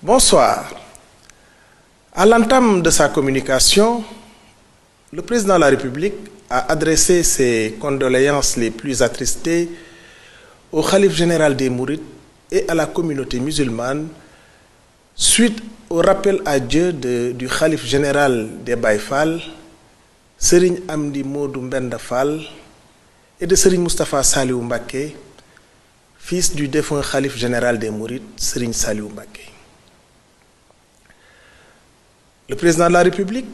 Bonsoir. À l'entame de sa communication, le président de la République a adressé ses condoléances les plus attristées au khalife général des Mourides et à la communauté musulmane suite au rappel à Dieu du khalife général des Baye Fall, Serigne Amdi Modou Mbenda Fall, et de Serigne Moustapha Saliou Mbacké, fils du défunt khalife général des Mourides, Serigne Saliou Mbacké. Le président de la République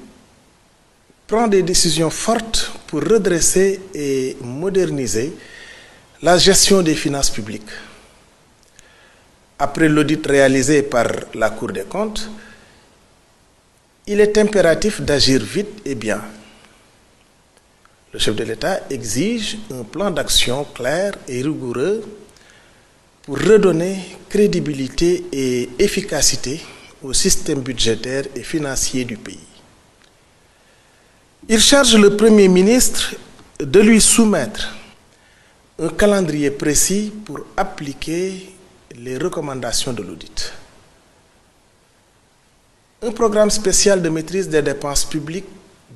prend des décisions fortes pour redresser et moderniser la gestion des finances publiques. Après l'audit réalisé par la Cour des comptes, il est impératif d'agir vite et bien. Le chef de l'État exige un plan d'action clair et rigoureux pour redonner crédibilité et efficacité au système budgétaire et financier du pays. Il charge le Premier ministre de lui soumettre un calendrier précis pour appliquer les recommandations de l'audit. Un programme spécial de maîtrise des dépenses publiques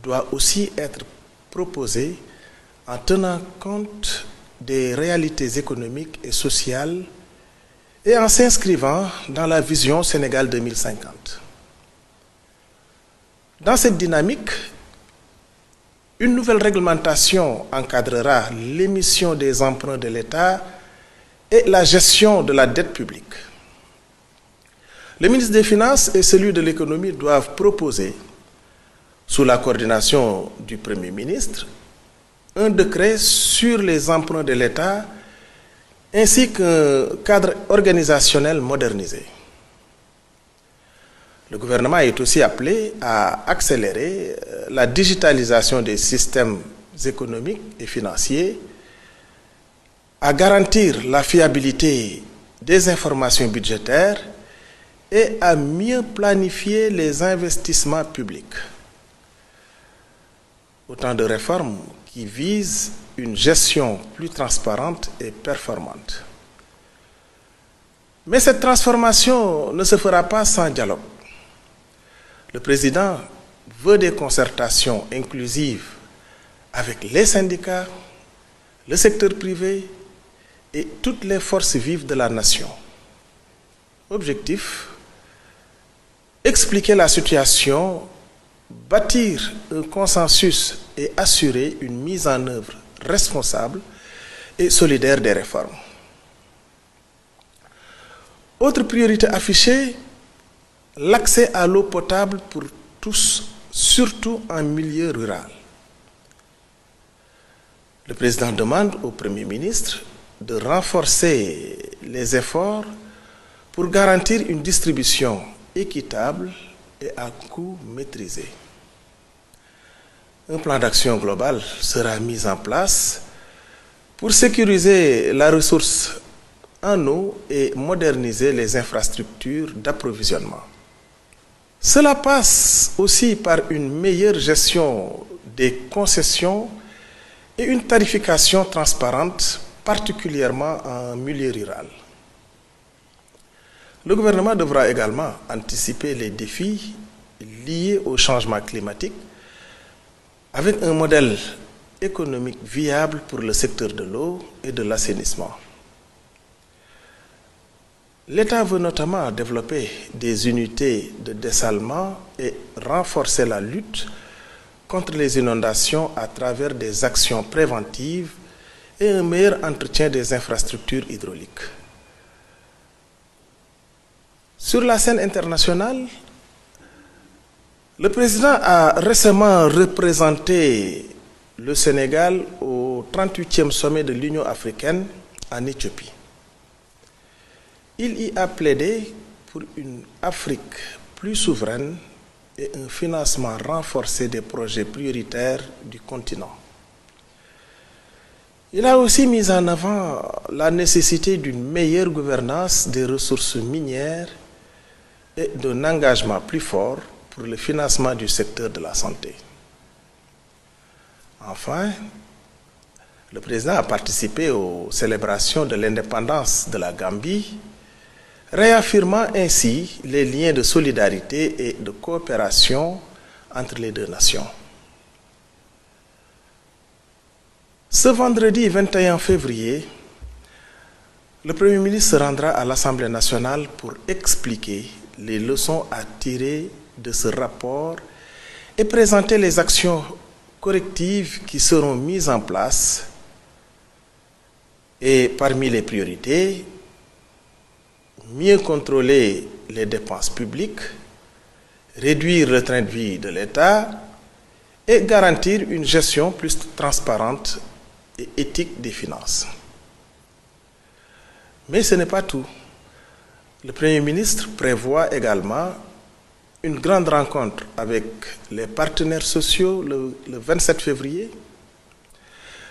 doit aussi être proposé en tenant compte des réalités économiques et sociales et en s'inscrivant dans la vision Sénégal 2050. Dans cette dynamique, une nouvelle réglementation encadrera l'émission des emprunts de l'État et la gestion de la dette publique. Le ministre des Finances et celui de l'Économie doivent proposer, sous la coordination du Premier ministre, un décret sur les emprunts de l'État ainsi qu'un cadre organisationnel modernisé. Le gouvernement est aussi appelé à accélérer la digitalisation des systèmes économiques et financiers, à garantir la fiabilité des informations budgétaires et à mieux planifier les investissements publics. Autant de réformes qui visent une gestion plus transparente et performante. Mais cette transformation ne se fera pas sans dialogue. Le président veut des concertations inclusives avec les syndicats, le secteur privé et toutes les forces vives de la nation. Objectif: expliquer la situation, bâtir un consensus et assurer une mise en œuvre responsable et solidaire des réformes. Autre priorité affichée, l'accès à l'eau potable pour tous, surtout en milieu rural. Le président demande au Premier ministre de renforcer les efforts pour garantir une distribution équitable et à coût maîtrisé. Un plan d'action global sera mis en place pour sécuriser la ressource en eau et moderniser les infrastructures d'approvisionnement. Cela passe aussi par une meilleure gestion des concessions et une tarification transparente, particulièrement en milieu rural. Le gouvernement devra également anticiper les défis liés au changement climatique avec un modèle économique viable pour le secteur de l'eau et de l'assainissement. L'État veut notamment développer des unités de dessalement et renforcer la lutte contre les inondations à travers des actions préventives et un meilleur entretien des infrastructures hydrauliques. Sur la scène internationale, le président a récemment représenté le Sénégal au 38e sommet de l'Union africaine en Éthiopie. Il y a plaidé pour une Afrique plus souveraine et un financement renforcé des projets prioritaires du continent. Il a aussi mis en avant la nécessité d'une meilleure gouvernance des ressources minières et d'un engagement plus fort pour le financement du secteur de la santé. Enfin, le président a participé aux célébrations de l'indépendance de la Gambie réaffirmant ainsi les liens de solidarité et de coopération entre les deux nations. Ce vendredi 21 février, le Premier ministre se rendra à l'Assemblée nationale pour expliquer les leçons à tirer de ce rapport et présenter les actions correctives qui seront mises en place. Et parmi les priorités, mieux contrôler les dépenses publiques, réduire le train de vie de l'État et garantir une gestion plus transparente et éthique des finances. Mais ce n'est pas tout. Le Premier ministre prévoit également une grande rencontre avec les partenaires sociaux le 27 février.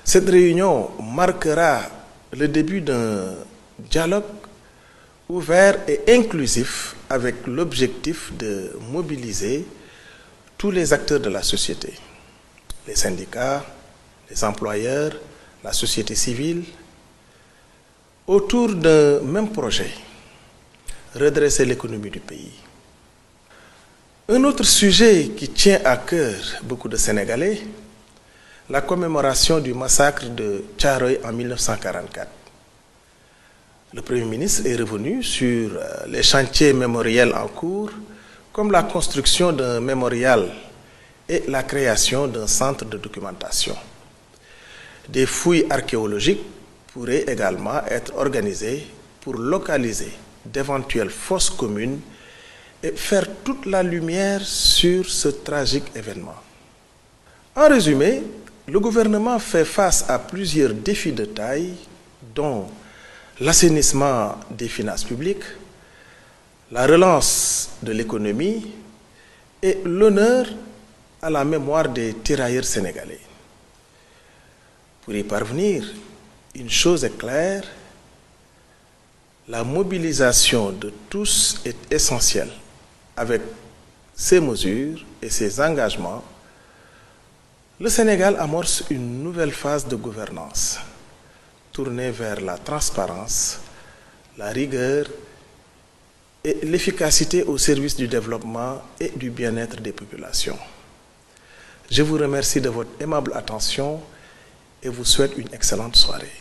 Cette réunion marquera le début d'un dialogue ouvert et inclusif avec l'objectif de mobiliser tous les acteurs de la société, les syndicats, les employeurs, la société civile, autour d'un même projet, redresser l'économie du pays. Un autre sujet qui tient à cœur beaucoup de Sénégalais, la commémoration du massacre de Thiaroye en 1944. Le Premier ministre est revenu sur les chantiers mémoriels en cours, comme la construction d'un mémorial et la création d'un centre de documentation. Des fouilles archéologiques pourraient également être organisées pour localiser d'éventuelles fosses communes et faire toute la lumière sur ce tragique événement. En résumé, le gouvernement fait face à plusieurs défis de taille, dont l'assainissement des finances publiques, la relance de l'économie et l'honneur à la mémoire des tirailleurs sénégalais. Pour y parvenir, une chose est claire, la mobilisation de tous est essentielle. Avec ces mesures et ces engagements, le Sénégal amorce une nouvelle phase de gouvernance, tournée vers la transparence, la rigueur et l'efficacité au service du développement et du bien-être des populations. Je vous remercie de votre aimable attention et vous souhaite une excellente soirée.